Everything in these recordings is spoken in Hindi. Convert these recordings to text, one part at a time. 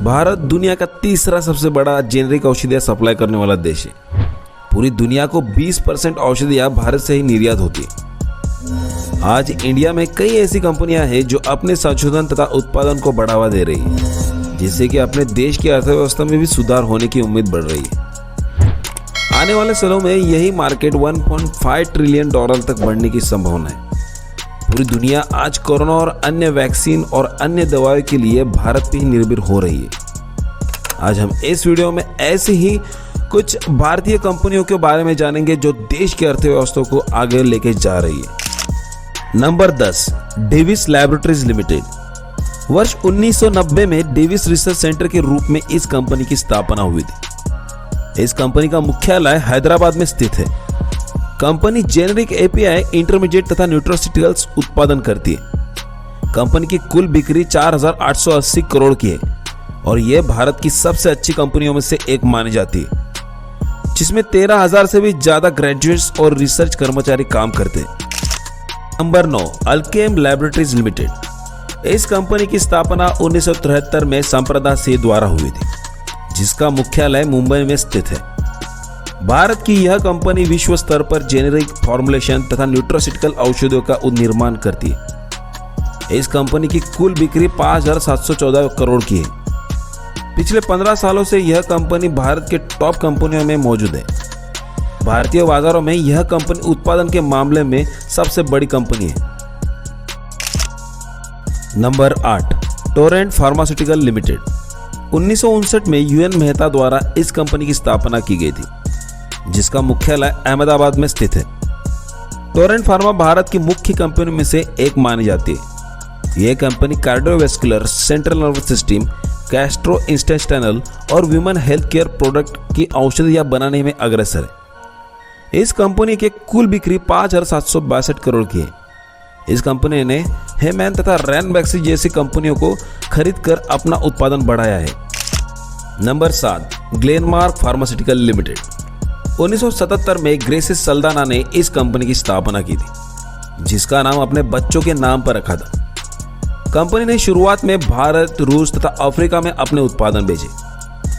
भारत दुनिया का तीसरा सबसे बड़ा जेनेरिक औषधियाँ सप्लाई करने वाला देश है। पूरी दुनिया को 20% औषधियाँ भारत से ही निर्यात होती है। आज इंडिया में कई ऐसी कंपनियां हैं जो अपने संशोधन तथा उत्पादन को बढ़ावा दे रही है, जिससे कि अपने देश की अर्थव्यवस्था में भी सुधार होने की उम्मीद बढ़ रही है। आने वाले सालों में यही मार्केट $1.5 ट्रिलियन तक बढ़ने की संभावना है। पूरी दुनिया आज कोरोना और अन्य वैक्सीन और अन्य दवाओं के लिए भारत पे ही निर्भर हो रही है। आज हम इस वीडियो में ऐसे ही कुछ भारतीय कंपनियों के बारे में जानेंगे जो देश की अर्थव्यवस्था को आगे लेके जा रही है। Number 10, Davis laboratories limited. वर्ष 1990 में डेविस रिसर्च सेंटर के रूप में इस कंपनी की स्थापना हुई थी। इस कंपनी का मुख्यालय हैदराबाद में स्थित है। कंपनी जेनेरिक एपीआई, इंटरमीडिएट तथा न्यूट्रास्यूटिकल्स उत्पादन करती है। कंपनी की कुल बिक्री 4,880 करोड़ की है और यह भारत की सबसे अच्छी कंपनियों में से एक मानी जाती है, जिसमें 13,000 से भी ज्यादा ग्रेजुएट्स और रिसर्च कर्मचारी काम करते हैं। Number 9, Alkem laboratories limited. इस कंपनी की स्थापना 1973 में संप्रदा से द्वारा हुई थी, जिसका मुख्यालय मुंबई में स्थित है। भारत की यह कंपनी विश्व स्तर पर जेनेरिक फॉर्मुलेशन तथा न्यूट्रास्यूटिकल औषधियों का निर्माण करती है। इस कंपनी की कुल बिक्री 5,714 करोड़ की है। पिछले 15 सालों से यह कंपनी भारत के टॉप कंपनियों में मौजूद है। भारतीय बाजारों में यह कंपनी उत्पादन के मामले में सबसे बड़ी कंपनी है। Number 8, Torrent pharmaceutical limited. 1959 में यूएन मेहता द्वारा इस कंपनी की स्थापना की गई थी, जिसका मुख्यालय अहमदाबाद में स्थित है। टोरेंट फार्मा भारत की मुख्य कंपनियों में से एक मानी जाती है। यह company cardiovascular, central nervous system, gastrointestinal और ह्यूमन हेल्थ केयर प्रोडक्ट की औषधियां बनाने में अग्रसर है। इस कंपनी के कुल बिक्री 5,762 करोड़ की है। इस कंपनी ने हेमैन तथा रैनबैक्सी जैसी कंपनियों को खरीदकर अपना उत्पादन बढ़ाया है। Number 7, Glenmark pharmaceutical limited. 1977 में ग्रेसिस सल्दाना ने इस कंपनी की स्थापना की थी, जिसका नाम अपने बच्चों के नाम पर रखा था। कंपनी ने शुरुआत में भारत, रूस तथा अफ्रीका में अपने उत्पादन भेजे।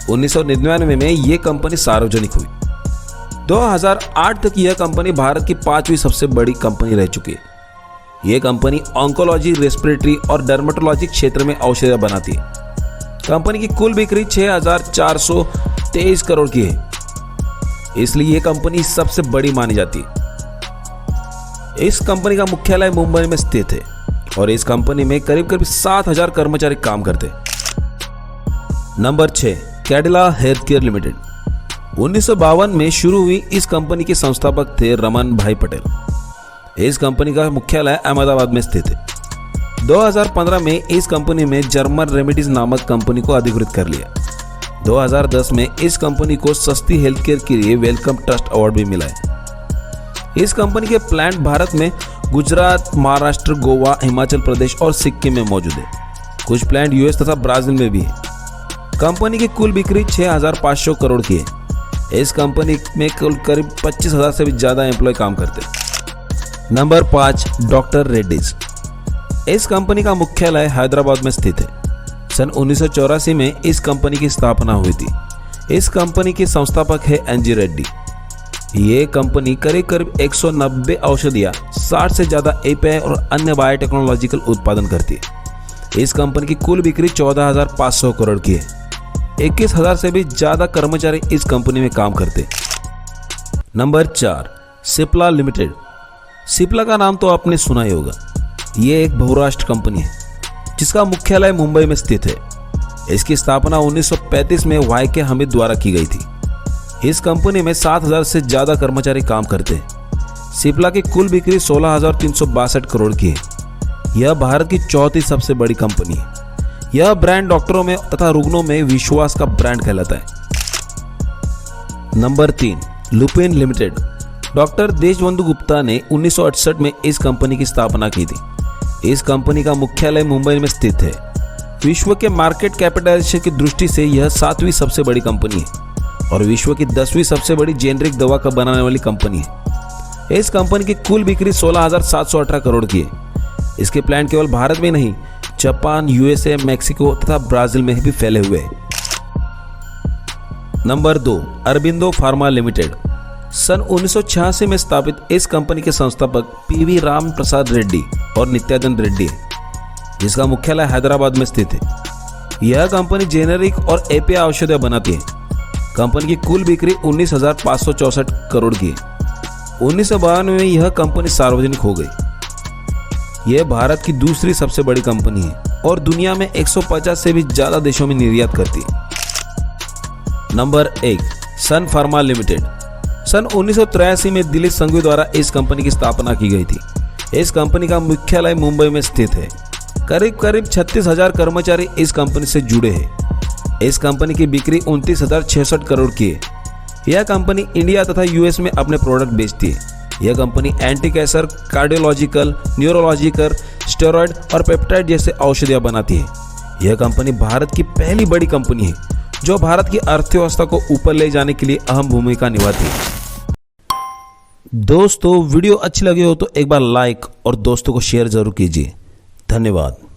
1999 में यह कंपनी सार्वजनिक हुई। 2008 तक यह कंपनी भारत की 5वीं सबसे बड़ी कंपनी रह चुकी है। यह कंपनी ऑन्कोलॉजी, रेस्पिरेटरी और डर्मेटोलॉजी क्षेत्र में औषधियां बनाती है। कंपनी की कुल बिक्री 6,423 करोड़ की है, इसलिए यह कंपनी सबसे बड़ी मानी जाती है। इस कंपनी का मुख्यालय मुंबई में स्थित है और इस कंपनी में करीब 7,000 कर्मचारी काम करते हैं। Number 6, Cadila health care limited. 1952 में शुरू हुई इस कंपनी के संस्थापक थे रमन भाई पटेल। इस कंपनी का मुख्यालय अहमदाबाद में स्थित है। 2015 में इस कंपनी में जर्मन रेमेडीज नामक कंपनी को अधिकृत कर लिया। 2010 में इस कंपनी को सस्ती हेल्थ केयर के लिए वेलकम ट्रस्ट अवार्ड भी मिला है। इस कंपनी के प्लांट भारत में गुजरात, महाराष्ट्र, गोवा, हिमाचल प्रदेश और सिक्किम में मौजूद है। कुछ प्लांट यूएस तथा ब्राजील में भी है। कंपनी की कुल बिक्री 6,500 करोड़ की है। इस कंपनी में कुल करीब 25,000 से भी ज्यादा एम्प्लॉय काम करते हैं। Number 5, doctor Reddy's. इस कंपनी का मुख्यालय हैदराबाद में स्थित है। सन 1984 में इस कंपनी की स्थापना हुई थी। इस कंपनी के संस्थापक है एनजी रेड्डी। ये कंपनी करीब 190 औषधियां, 60 से ज्यादा एपीआई और अन्य बायोटेक्नोलॉजिकल उत्पादन करती है। इस कंपनी की कुल बिक्री 14,500 करोड़ की है। 21,000 से भी ज्यादा कर्मचारी इस कंपनी में काम करते हैं। Number 4, Cipla limited. सिप्ला का नाम तो आपने सुना ही होगा। ये एक बहुराष्ट्र कंपनी है, जिसका मुख्यालय मुंबई में स्थित है। इसकी स्थापना 1935 में वाईके हमीद द्वारा की गई थी। इस कंपनी में 7,000 से ज्यादा कर्मचारी काम करते हैं। सिप्ला की कुल बिक्री 16,362 करोड़ की है। यह भारत की चौथी सबसे बड़ी कंपनी है। यह ब्रांड डॉक्टरों में तथा रुग्णों में विश्वास का ब्रांड कहलाता है। Number 3, Lupin limited. Doctor Deshbandhu Gupta ने 1968 में इस कंपनी की स्थापना की थी। इस कंपनी का मुख्यालय मुंबई में स्थित है। विश्व के मार्केट कैपिटलाइजेशन की दृष्टि से यह 7वीं सबसे बड़ी कंपनी है और विश्व की 10वीं सबसे बड़ी जेनेरिक दवा का बनाने वाली कंपनी है। इस कंपनी की कुल बिक्री 16,718 करोड़ की है। इसके प्लांट केवल भारत में नहीं, जापान, यूएसए, मैक्सिको तथा ब्राजील में भी फैले हुए हैं। नंबर 2, अरबिंदो फार्मा लिमिटेड। सन 1986 में स्थापित इस कंपनी के संस्थापक पीवी राम प्रसाद रेड्डी और नित्यानंद रेड्डी है, जिसका मुख्यालय हैदराबाद में स्थित है। यह कंपनी जेनेरिक और एपीआई औषधियां बनाती है। कंपनी की कुल बिक्री 19,564 करोड़ की है। 1992 में यह कंपनी सार्वजनिक हो गई। यह भारत की दूसरी सबसे बड़ी कंपनी है और दुनिया में 150 से भी ज्यादा देशों में निर्यात करती है। नंबर 1, सन फार्मा लिमिटेड। सन 1983 में दिलीप संघवी द्वारा इस कंपनी की स्थापना की गई थी। इस कंपनी का मुख्यालय मुंबई में स्थित है। करीब 36,000 कर्मचारी इस कंपनी से जुड़े हैं। इस कंपनी की बिक्री 29,066 करोड़ की है। यह कंपनी इंडिया तथा यूएस में अपने प्रोडक्ट बेचती है। यह company anti cancer, cardiological, neurological, steroid और पेप्टाइड जैसे औषधियां बनाती है। यह कंपनी भारत की पहली बड़ी कंपनी है जो भारत की अर्थव्यवस्था को ऊपर ले जाने के लिए अहम भूमिका निभाती है। दोस्तों, वीडियो अच्छी लगी हो तो एक बार लाइक और दोस्तों को शेयर जरूर कीजिए। धन्यवाद।